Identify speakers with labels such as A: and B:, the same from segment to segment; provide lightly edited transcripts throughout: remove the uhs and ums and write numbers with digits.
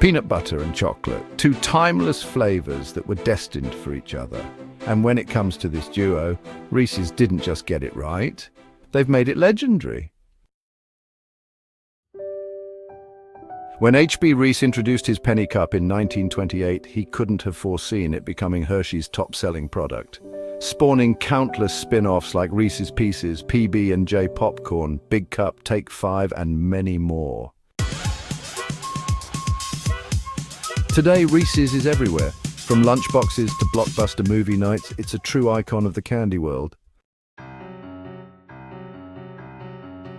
A: Peanut butter and chocolate, two timeless flavors that were destined for each other. And when it comes to this duo, Reese's didn't just get it right, they've made it legendary. When H.B. Reese introduced his penny cup in 1928, he couldn't have foreseen it becoming Hershey's top-selling product, spawning countless spin-offs like Reese's Pieces, PB&J Popcorn, Big Cup, Take 5, and many more. Today, Reese's is everywhere. From lunchboxes to blockbuster movie nights, it's a true icon of the candy world.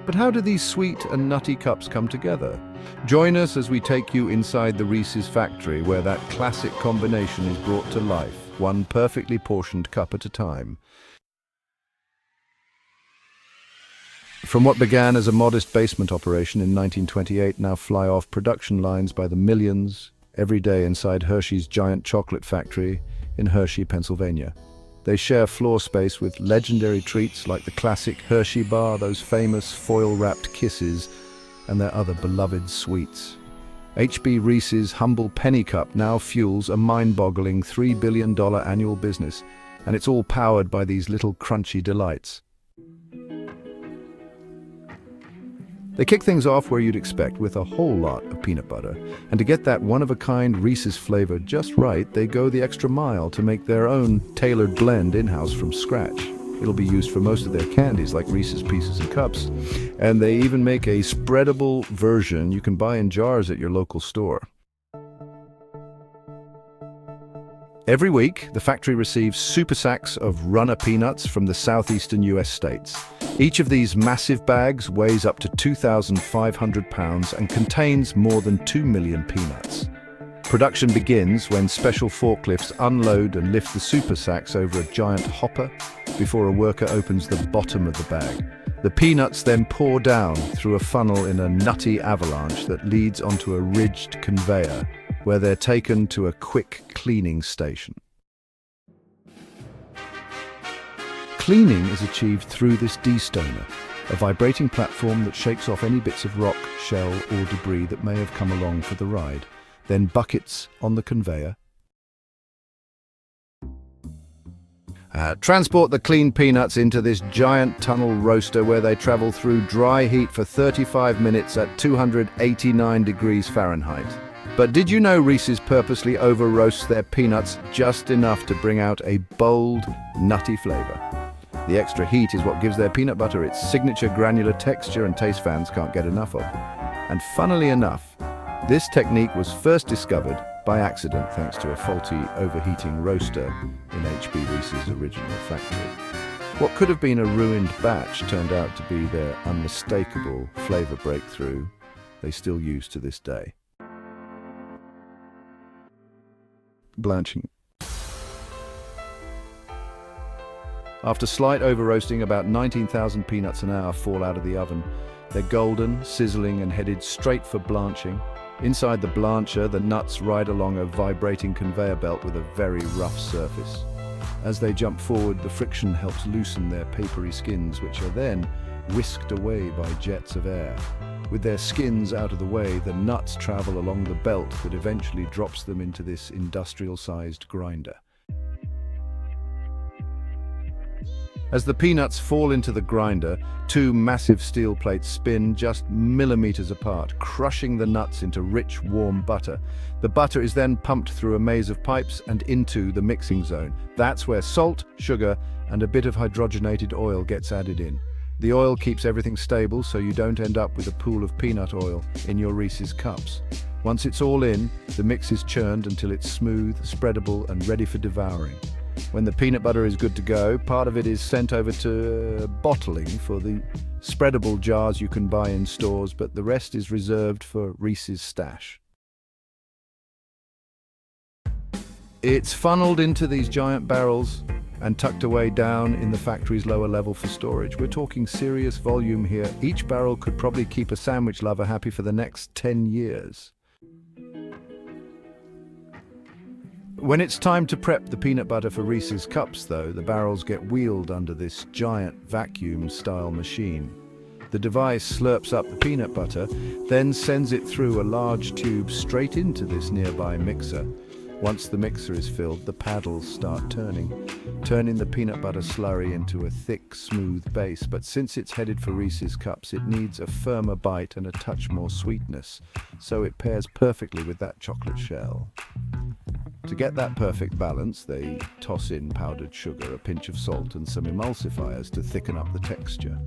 A: But how do these sweet and nutty cups come together? Join us as we take you inside the Reese's factory, where that classic combination is brought to life, one perfectly portioned cup at a time. From what began as a modest basement operation in 1928, now fly off production lines by the millions every day inside Hershey's giant chocolate factory in Hershey, Pennsylvania. They share floor space with legendary treats like the classic Hershey bar, those famous foil-wrapped kisses, and their other beloved sweets. H.B. Reese's humble penny cup now fuels a mind-boggling $3 billion annual business, and it's all powered by these little crunchy delights. They kick things off where you'd expect, with a whole lot of peanut butter. And to get that one-of-a-kind Reese's flavor just right, they go the extra mile to make their own tailored blend in-house from scratch. It'll be used for most of their candies, like Reese's Pieces and Cups. And they even make a spreadable version you can buy in jars at your local store. Every week, the factory receives super sacks of runner peanuts from the southeastern US states. Each of these massive bags weighs up to 2,500 pounds and contains more than 2 million peanuts. Production begins when special forklifts unload and lift the super sacks over a giant hopper before a worker opens the bottom of the bag. The peanuts then pour down through a funnel in a nutty avalanche that leads onto a ridged conveyor, where they're taken to a quick cleaning station. Cleaning is achieved through this de-stoner, a vibrating platform that shakes off any bits of rock, shell, or debris that may have come along for the ride, then buckets on the conveyor. Transport the clean peanuts into this giant tunnel roaster, where they travel through dry heat for 35 minutes at 289 degrees Fahrenheit. But did you know Reese's purposely over-roasts their peanuts just enough to bring out a bold, nutty flavor? The extra heat is what gives their peanut butter its signature granular texture, and taste fans can't get enough of. And funnily enough, this technique was first discovered by accident thanks to a faulty overheating roaster in H.B. Reese's original factory. What could have been a ruined batch turned out to be their unmistakable flavor breakthrough they still use to this day. Blanching. After slight over-roasting, about 19,000 peanuts an hour fall out of the oven. They're golden, sizzling, and headed straight for blanching. Inside the blancher, the nuts ride along a vibrating conveyor belt with a very rough surface. As they jump forward, the friction helps loosen their papery skins, which are then whisked away by jets of air. With their skins out of the way, the nuts travel along the belt that eventually drops them into this industrial-sized grinder. As the peanuts fall into the grinder, two massive steel plates spin just millimeters apart, crushing the nuts into rich, warm butter. The butter is then pumped through a maze of pipes and into the mixing zone. That's where salt, sugar, and a bit of hydrogenated oil gets added in. The oil keeps everything stable, so you don't end up with a pool of peanut oil in your Reese's cups. Once it's all in, the mix is churned until it's smooth, spreadable, and ready for devouring. When the peanut butter is good to go, part of it is sent over to bottling for the spreadable jars you can buy in stores, but the rest is reserved for Reese's stash. It's funneled into these giant barrels and tucked away down in the factory's lower level for storage. We're talking serious volume here. Each barrel could probably keep a sandwich lover happy for the next 10 years. When it's time to prep the peanut butter for Reese's cups, though, the barrels get wheeled under this giant vacuum-style machine. The device slurps up the peanut butter, then sends it through a large tube straight into this nearby mixer. Once the mixer is filled, the paddles start turning the peanut butter slurry into a thick, smooth base. But since it's headed for Reese's cups, it needs a firmer bite and a touch more sweetness, so it pairs perfectly with that chocolate shell. To get that perfect balance, they toss in powdered sugar, a pinch of salt, and some emulsifiers to thicken up the texture.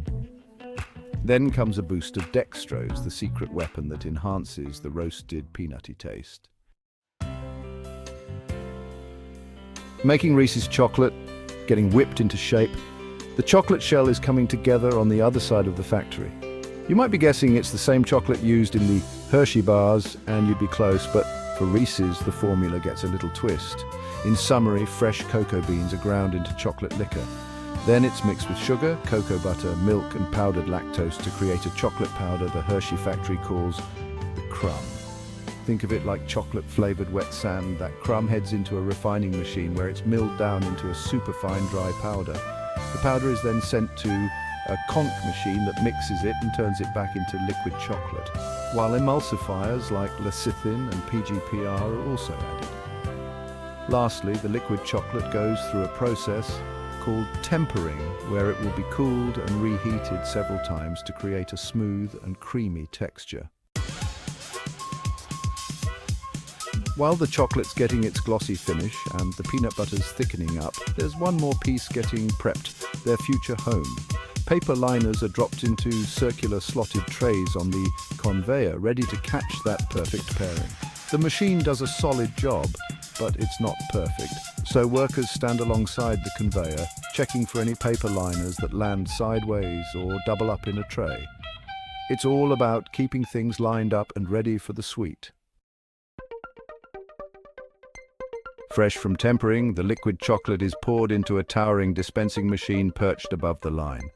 A: Then comes a boost of dextrose, the secret weapon that enhances the roasted peanutty taste. Making Reese's chocolate, getting whipped into shape, the chocolate shell is coming together on the other side of the factory. You might be guessing it's the same chocolate used in the Hershey bars, and you'd be close, but for Reese's, the formula gets a little twist. In summary, fresh cocoa beans are ground into chocolate liquor. Then it's mixed with sugar, cocoa butter, milk, and powdered lactose to create a chocolate powder the Hershey factory calls the crumb. Think of it like chocolate-flavored wet sand. That crumb heads into a refining machine where it's milled down into a superfine dry powder. The powder is then sent to a conch machine that mixes it and turns it back into liquid chocolate, while emulsifiers like lecithin and PGPR are also added. Lastly, the liquid chocolate goes through a process called tempering, where it will be cooled and reheated several times to create a smooth and creamy texture. While the chocolate's getting its glossy finish and the peanut butter's thickening up, there's one more piece getting prepped, their future home. Paper liners are dropped into circular slotted trays on the conveyor, ready to catch that perfect pairing. The machine does a solid job, but it's not perfect. So workers stand alongside the conveyor, checking for any paper liners that land sideways or double up in a tray. It's all about keeping things lined up and ready for the sweet. Fresh from tempering, the liquid chocolate is poured into a towering dispensing machine perched above the line.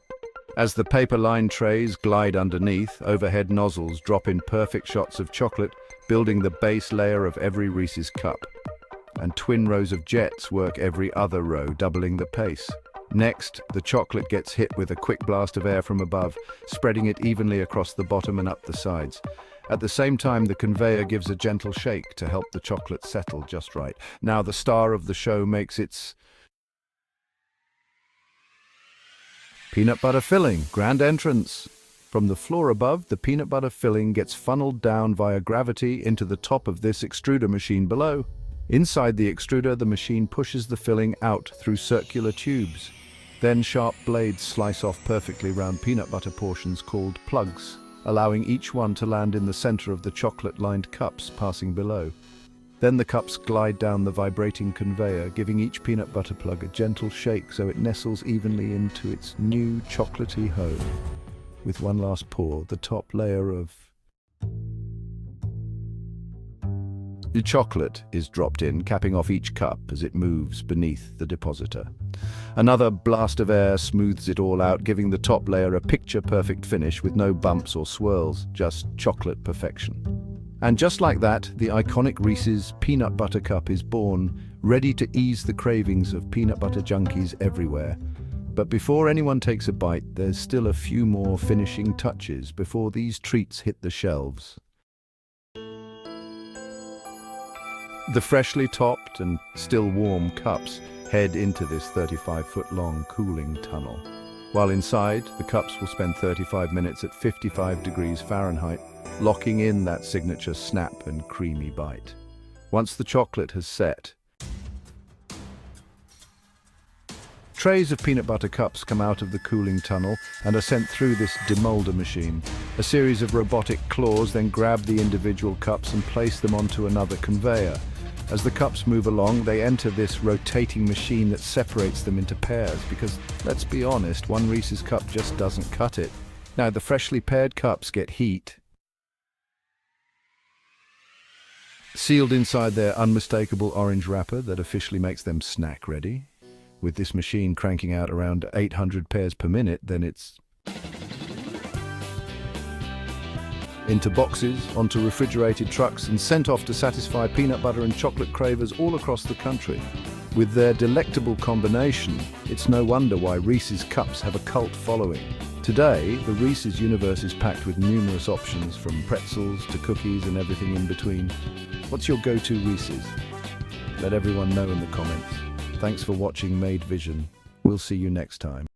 A: As the paper-lined trays glide underneath, overhead nozzles drop in perfect shots of chocolate, building the base layer of every Reese's cup. And twin rows of jets work every other row, doubling the pace. Next, the chocolate gets hit with a quick blast of air from above, spreading it evenly across the bottom and up the sides. At the same time, the conveyor gives a gentle shake to help the chocolate settle just right. Now the star of the show makes its peanut butter filling, grand entrance. From the floor above, the peanut butter filling gets funneled down via gravity into the top of this extruder machine below. Inside the extruder, the machine pushes the filling out through circular tubes. Then sharp blades slice off perfectly round peanut butter portions called plugs, allowing each one to land in the center of the chocolate-lined cups passing below. Then the cups glide down the vibrating conveyor, giving each peanut butter plug a gentle shake so it nestles evenly into its new chocolatey home. With one last pour, the top layer of the chocolate is dropped in, capping off each cup as it moves beneath the depositor. Another blast of air smooths it all out, giving the top layer a picture-perfect finish with no bumps or swirls, just chocolate perfection. And just like that, the iconic Reese's Peanut Butter Cup is born, ready to ease the cravings of peanut butter junkies everywhere. But before anyone takes a bite, there's still a few more finishing touches before these treats hit the shelves. The freshly topped and still warm cups head into this 35-foot-long cooling tunnel. While inside, the cups will spend 35 minutes at 55 degrees Fahrenheit, locking in that signature snap and creamy bite. Once the chocolate has set, trays of peanut butter cups come out of the cooling tunnel and are sent through this demolder machine. A series of robotic claws then grab the individual cups and place them onto another conveyor. As the cups move along, they enter this rotating machine that separates them into pairs because, let's be honest, one Reese's cup just doesn't cut it. Now, the freshly paired cups get heat, sealed inside their unmistakable orange wrapper that officially makes them snack ready. With this machine cranking out around 800 pairs per minute, then it's into boxes, onto refrigerated trucks, and sent off to satisfy peanut butter and chocolate cravers all across the country. With their delectable combination, it's no wonder why Reese's cups have a cult following. Today, the Reese's universe is packed with numerous options, from pretzels to cookies and everything in between. What's your go-to Reese's? Let everyone know in the comments. Thanks for watching Made Vision. We'll see you next time.